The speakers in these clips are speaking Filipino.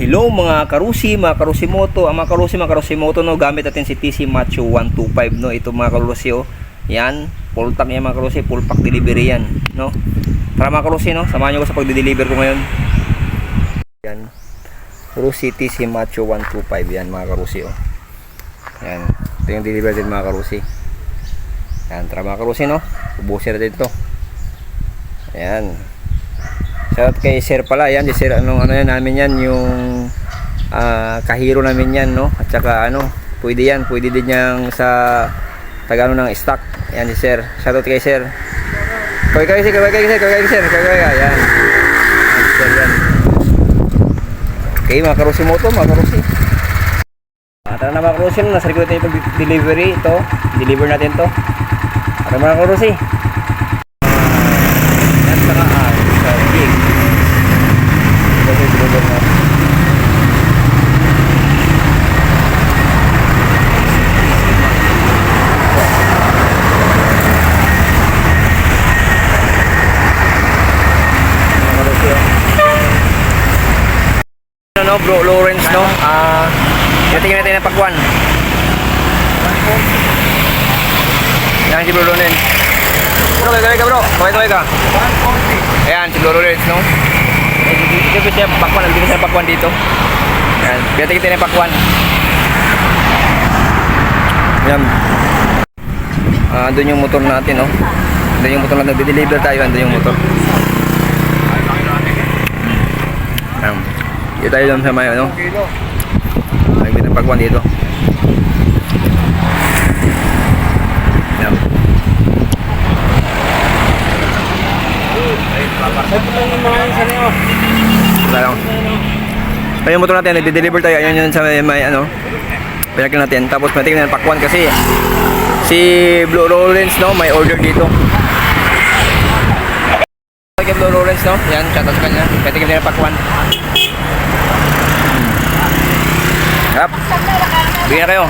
Hello mga karusi moto. Ang mga karusi moto, no, gamit natin si TC Macho 125, no. Ito mga karusi, oh. Yan, full tank yan mga karusi, full pack delivery yan, no. Tara mga karusi, no, samahan niyo ko sa pagde-deliver ko ngayon. Yan. Karusi TC Macho 125 yan mga karusi, oh. Yan. Ito yung deliver din mga karusi. Yan, tara mga karusi, no. Ubusin natin ito. Yan. Shout kay Sir pala, yan si Sir, ano yan namin yan, yung kahiro namin yan, no. At saka pwede yan, pwede din yang sa tagano ng stock. Yan si Sir. Shout out kay Sir. Kaway Sir. Yan. Sir yan. Okay, mga karusi moto, mga karusi. Tara na mga karusi, nasa likod natin yung delivery ito. Deliver natin to. Tara mga karusi. Yan saka sa big. Ito yung deliver na. No, bro Lawrence, no. Tingnan natin ang pagkuhan. Yan si bro Lawrence. Kaway ka bro. Kaway ka. 140. Ayan si bro Lawrence, no. Dito siya pagkuhan. Dito siya pagkuhan dito. Ayan. Tingnan natin ang pagkuhan. Yan. Andun yung motor natin, no. Andun yung motor natin. Nag-deliver tayo. Andun yung motor. Ayan. Dito tayo lang sa may may pinapagwan dito. Yan. Ayun yung motor natin, nag-deliver tayo. Ayun yun sa may pinakil natin. Tapos matignan ng pakwan kasi si Blue Lawrence, no, may order dito. Kay Blue Lawrence, no, yan, shoutout ka niya. Matignan ng pakwan. Yap. Bigyan na kayo.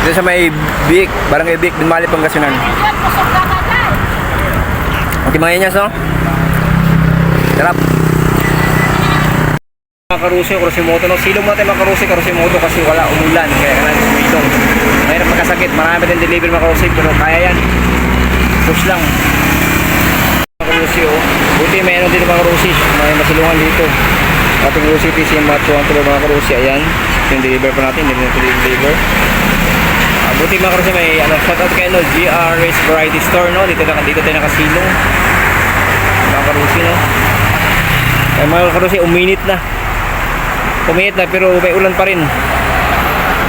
Dito sa may Bic, Barangay Bic, Dunmali, Pangasinan. Okay mga inyas, no? Sarap. Mga karusi moto, no? Silong natin mga karusi moto kasi wala umulan. Kaya kailangan sumilong. Mahirap magkasakit. Marami din deliver mga karusi, pero kaya yan. Push lang. Mga karusi, oh. Buti may din mga karusi. May masilungan dito. Ating karusi, TC Macho 125 mga karusi. Ayan. Yung deliver pa natin, hindi natin deliver. Buti mga karusi, may shoutout kay GR Race Variety Store, no. Dito tayo nakasilong mga karusi, no. Ay, mga karusi, uminit na pero may ulan pa rin.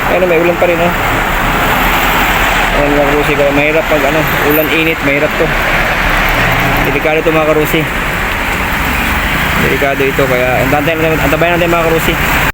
Ayun, may ulan pa rin, no. Ayun mga karusi, kaya mahirap pag ulan init, mahirap to. Delikado to mga karusi, delikado ito, kaya antabayan natin mga karusi.